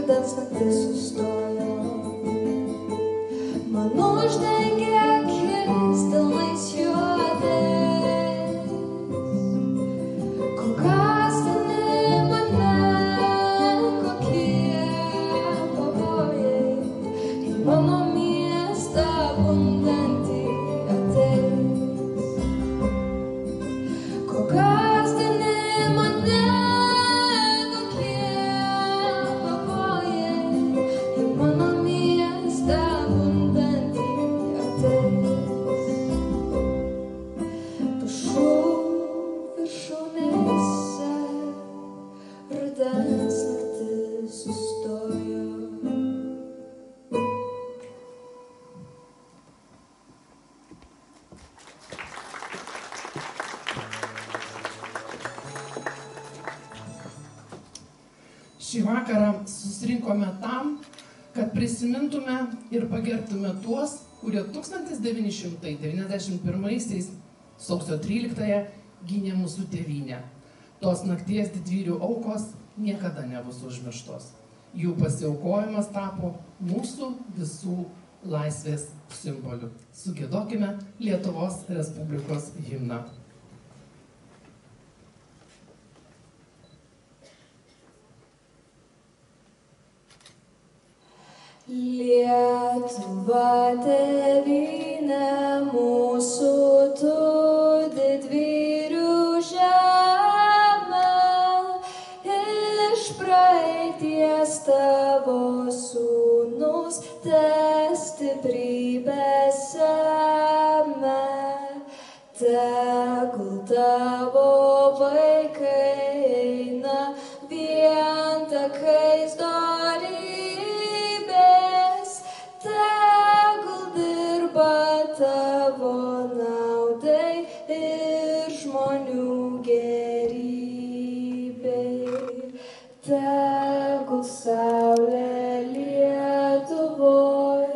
rudens naktis sustojo. Man uždengė akis delnais juodais, kol gąsdini mane kokie pavojai, į mano miestą bundantį ateis. Kol gąsdini mane kokie pavojai, į mano miestą bundantį ateis. Pušų viršūnėse rudens naktis sustojo. Šį vakarą susirinkome tam, kad prisimintume ir pagerbtume tuos, kurie 1991 sausio 13 gynė mūsų tėvynę. Tos nakties didvyrių aukos niekada nebus užmirštos. Jų pasiaukojimas tapo mūsų visų laisvės simboliu. Sugiedokime Lietuvos Respublikos himną. Lietuva tėvynė mūsų, tu didvyrių žemė, iš praeities tavo sūnus te stiprybę semia. Tegul tavo vaikai eina vien takais dorybės, tegul dirba tavo naudai ir žmonių gerybei. Tegul saulė Lietuvoj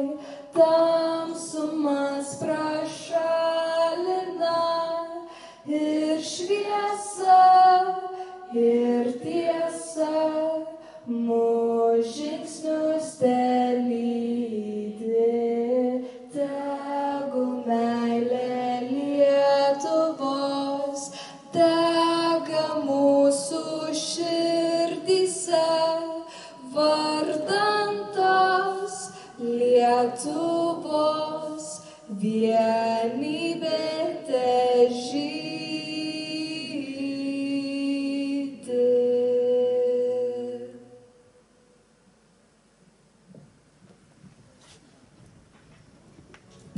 tamsumas prašalina, ir šviesa, ir tiesa mūsų žingsnius telydi. Tegul meilė Lietuvos dega mūsų širdyse, vardan tos Lietuvos vienybė težydi.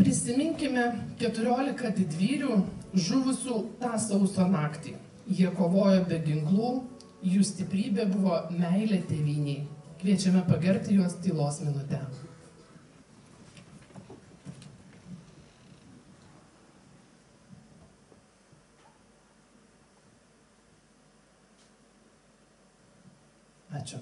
Prisiminkime 14 didvyrių žuvusių tą sausio naktį. Jie kovojo be ginklų, jų stiprybė buvo meilė tėvynei. Kviečiame pagerbti juos tylos minute. Ačiū.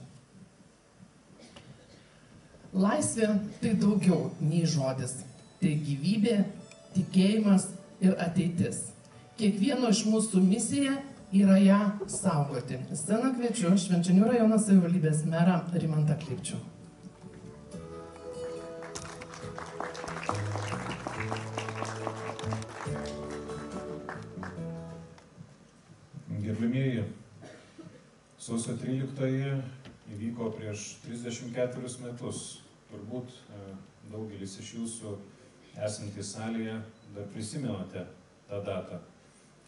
Laisvė tai daugiau nei žodis. Tai gyvybė, tikėjimas ir ateitis. Kiekvieno iš mūsų misija yra ją saugoti. Į sceną kviečiu Švenčionių rajono savivaldybės merą Rimantą Klipčių. Gerbimieji, sausio 13 įvyko prieš 34 metus. Turbūt daugelis iš jūsų esantys salėje dar prisimenate tą datą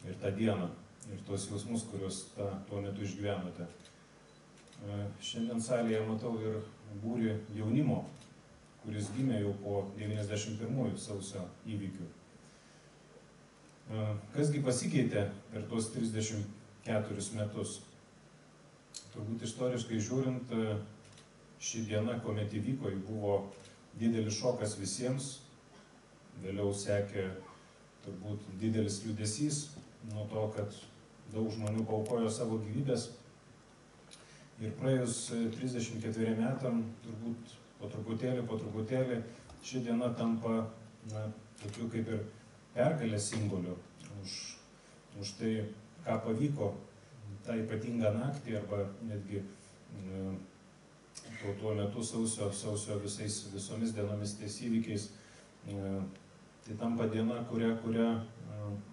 ir tą dieną ir tuos jausmus, kuriuos tuo metu išgyvenote. Šiandien salėje matau ir būrį jaunimo, kuris gimė jau po 91 sausio įvykių. Kasgi pasikeitė per tuos 34 metus? Turbūt istoriškai žiūrint, ši diena, kuomet įvyko, buvo didelis šokas visiems. Vėliau sekė turbūt didelis liūdesys nuo to, kad daug žmonių paaukojo savo gyvybės. Ir praėjus 34 metam, turbūt po truputėlį, ši diena tampa tokiu kaip ir pergalės simboliu už tai, ką pavyko tą ypatingą naktį arba netgi tuo metu sausio visomis dienomis tais įvykiais, tai tampa diena, kurią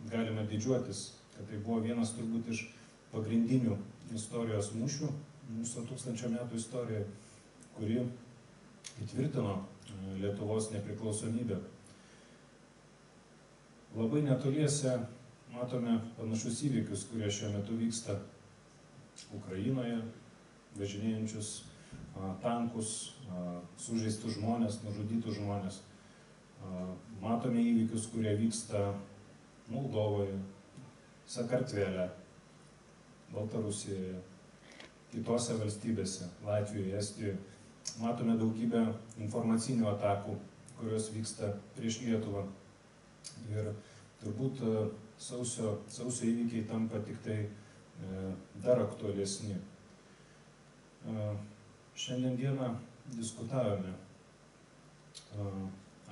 galime didžiuotis, kad tai buvo vienas turbūt iš pagrindinių istorijos mūšių mūsų 1000 metų istorijoje, kuri įtvirtino Lietuvos nepriklausomybę. Labai netoliese matome panašus įvykius, kurie šiuo metu vyksta Ukrainoje, važinėjančius tankus, sužeistus žmonės, nužudytus žmonės. Matome įvykius, kurie vyksta Moldovoje, Sakartvele, Baltarusijoje, kitose valstybėse, Latvijoje, Estijoje. Matome daugybę informacinių atakų, kurios vyksta prieš Lietuvą. Ir turbūt sausio įvykiai tampa tik tai dar aktualesni. Šiandien dieną diskutavome,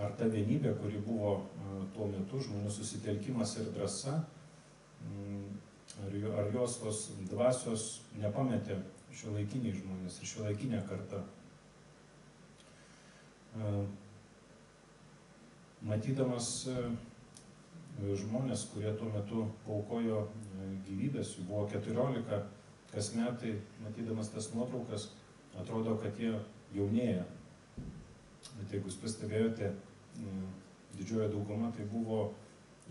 ar ta vienybė, kuri buvo tuo metu, žmonių susitelkimas ir drąsa, ar jos tos dvasios nepametė šiuolaikiniai žmonės ir šiuolaikinė karta. Matydamas žmonės, kurie tuo metu paukojo gyvybės, jų buvo 14, kas metai, matydamas tas nuotraukas, atrodo, kad jie jaunėja. Bet jeigu jūs pastebėjote, didžioji dauguma tai buvo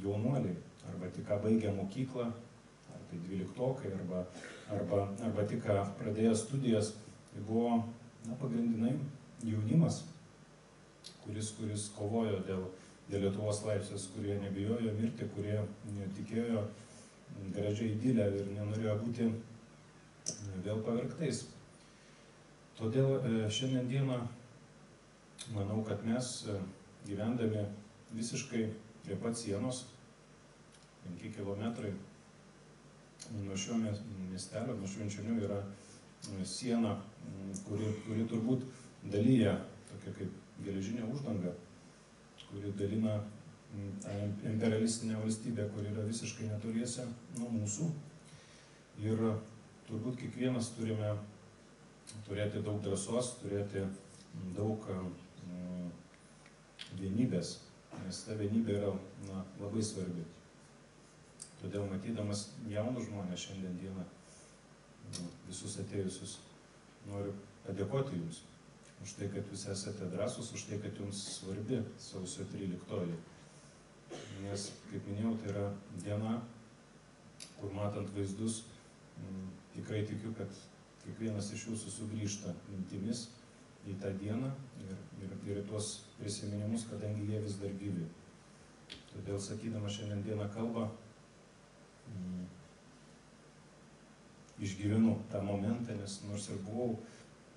jaunuoliai, arba tik ką baigę mokyklą, ar tai 12-okai, arba tik ką pradėję studijas. Tai buvo pagrindinai jaunimas, kuris kovojo dėl Lietuvos laisvės, kurie nebijojo mirti, kurie tikėjo gražią idylę ir nenorėjo būti vėl pavergtais. Todėl šiandien dieną manau, kad mes gyvendami visiškai prie pat sienos, 5 kilometrai nuo šio miestelio, nuo Švenčionių yra siena, kuri turbūt dalyja tokia kaip geležinė uždanga, kuri dalina tą imperialistinę valstybę, kuri yra visiškai netoliese nuo mūsų. Ir turbūt kiekvienas turime turėti daug drąsos, turėti daug vienybės, nes ta vienybė yra labai svarbi. Todėl matydamas jaunus žmonės šiandien dieną, visus atėjusius, noriu padėkoti jums už tai, kad jūs esate drąsus, už tai, kad jums svarbi sausio 13. Nes, kaip minėjau, tai yra diena, kur matant vaizdus, tikrai tikiu, kad kiekvienas iš jūsų sugrįžta mintimis į tą dieną ir tuos prisiminimus, kadangi jie vis dar gyvi. Todėl, sakydama šiandien dieną kalbą, išgyvenu tą momentą, nes nors ir buvau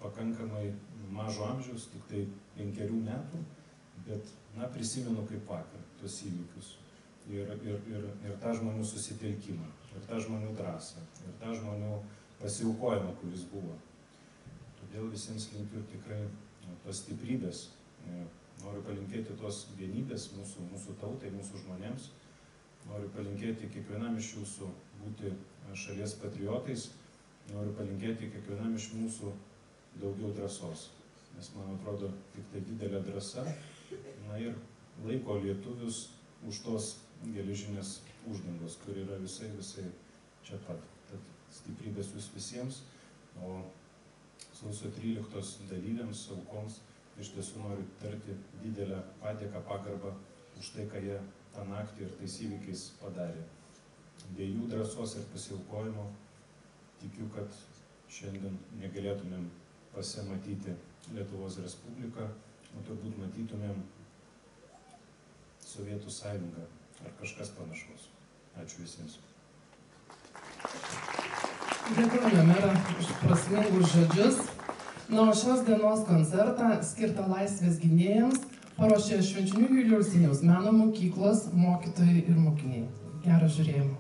pakankamai mažo amžiaus, tik tai 5 metų, bet prisimenu kaip vakar tuos įvykius. Ir tą žmonių susitelkimą, ir tą žmonių drąsą, ir tą žmonių pasiaukojimą, kuris buvo. Todėl visiems linkiu tikrai tos stiprybės. Noriu palinkėti tos vienybės mūsų tautai, mūsų žmonėms. Noriu palinkėti kiekvienam iš jūsų būti šalies patriotais. Noriu palinkėti kiekvienam iš mūsų daugiau drąsos. Nes man atrodo, tik tai didelė drąsa ir laiko lietuvius už tos geležinės uždangos, kur yra visai čia pat. Tad stiprybės jūs visiems, o sausio 13 dalyviams, aukoms, iš tiesų noriu tarti didelę padėką, pagarbą už tai, ką jie tą naktį ir tais įvykiais padarė. Be jų drąsos ir pasiaukojimo tikiu, kad šiandien negalėtumėm pasimatyti Lietuvos Respubliką, o turbūt matytumėm Sovietų sąjungą ar kažkas panašaus. Ačiū visiems. Dėkojame merą už prasmingus žodžius. O šios dienos koncertą skirtą laisvės gynėjams paruošė Švenčionių Julijaus Seniaus meno mokyklos mokytojai ir mokiniai. Gero žiūrėjimo.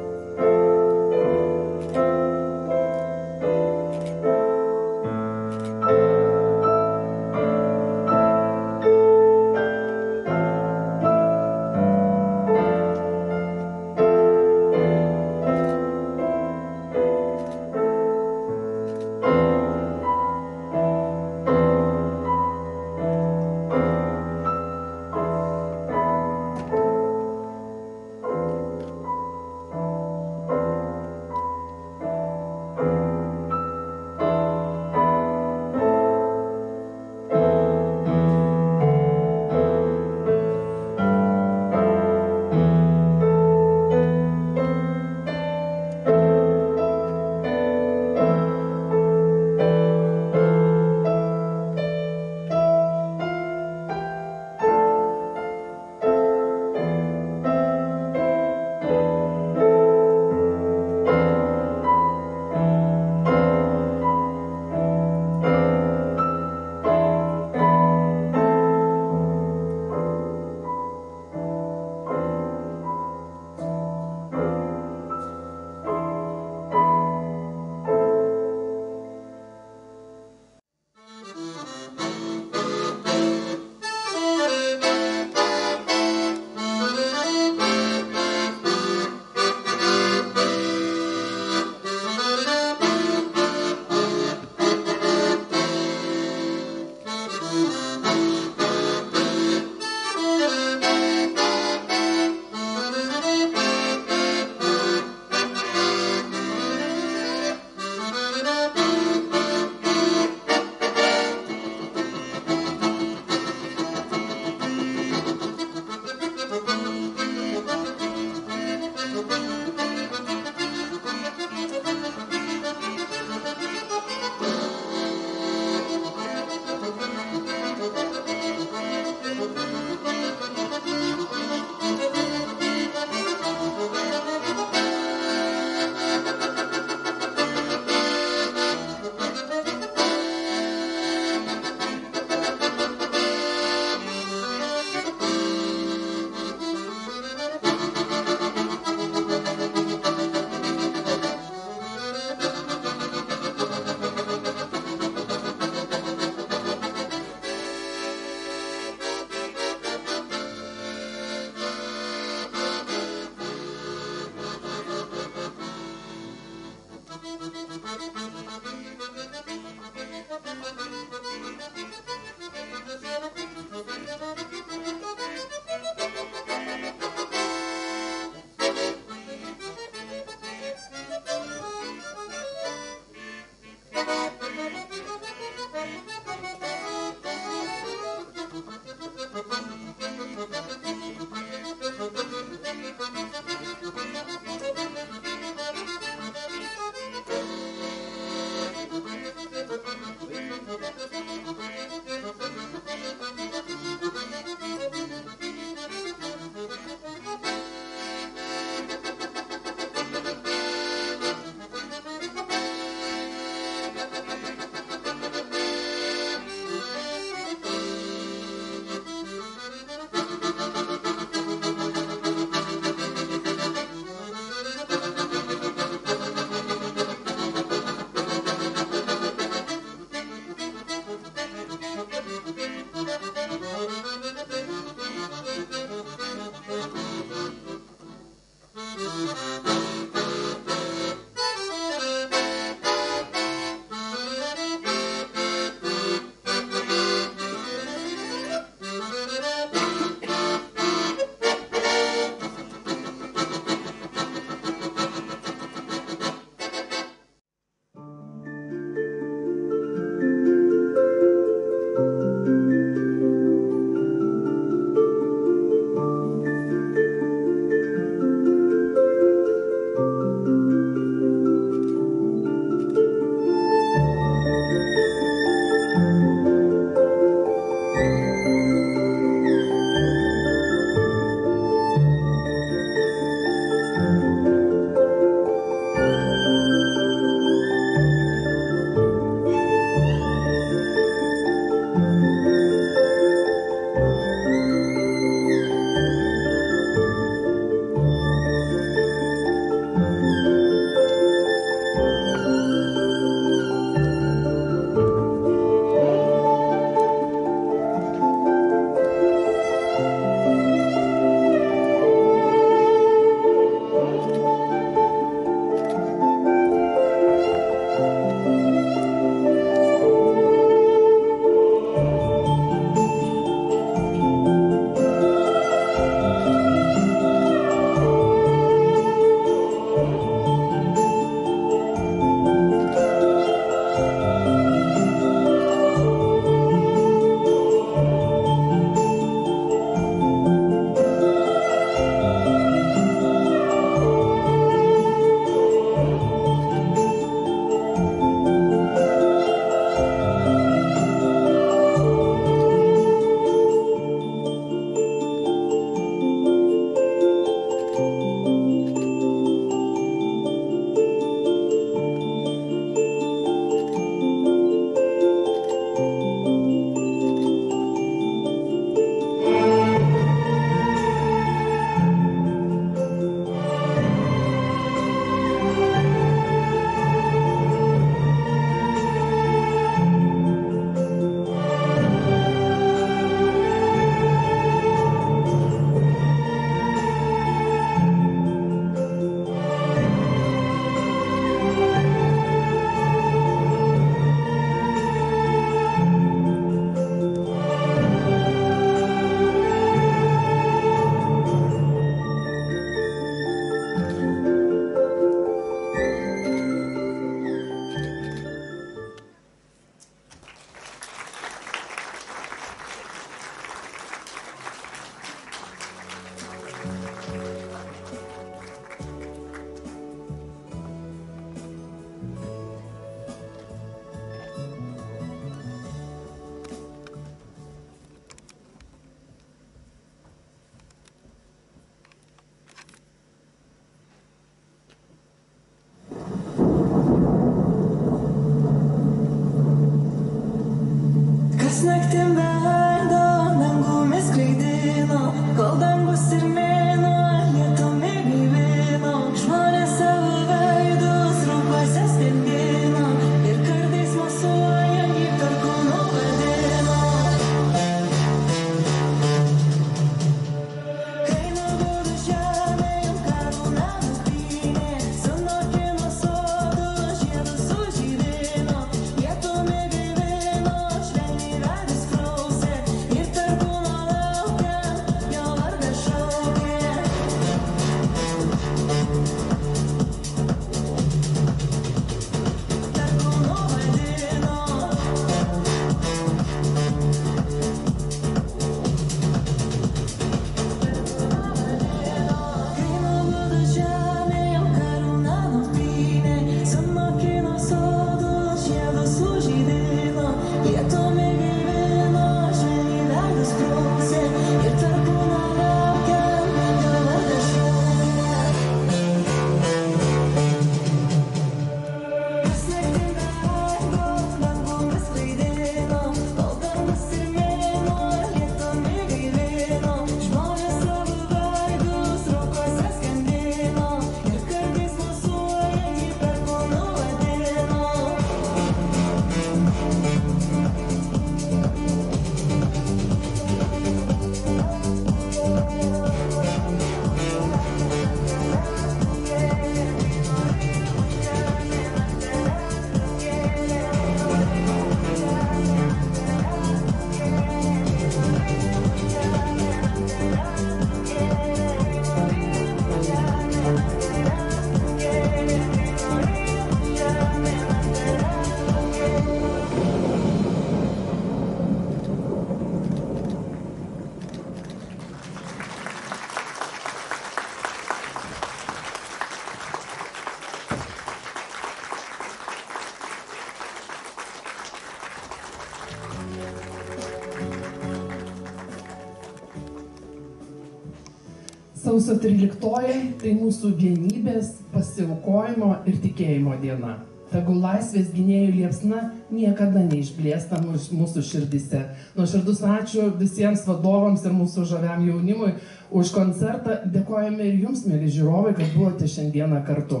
Sausio 13 tai mūsų vienybės, pasiaukojimo ir tikėjimo diena. Tegul laisvės gynėjų liepsna niekada neišblėsta mūsų širdise. Nuoširdus ačiū visiems vadovams ir mūsų žaviam jaunimui už koncertą. Dėkojame ir jums, mėly žiūrovai, kad buvote šiandieną kartu.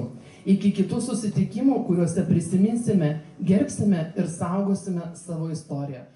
Iki kitų susitikimų, kuriuose prisiminsime, gerbsime ir saugosime savo istoriją.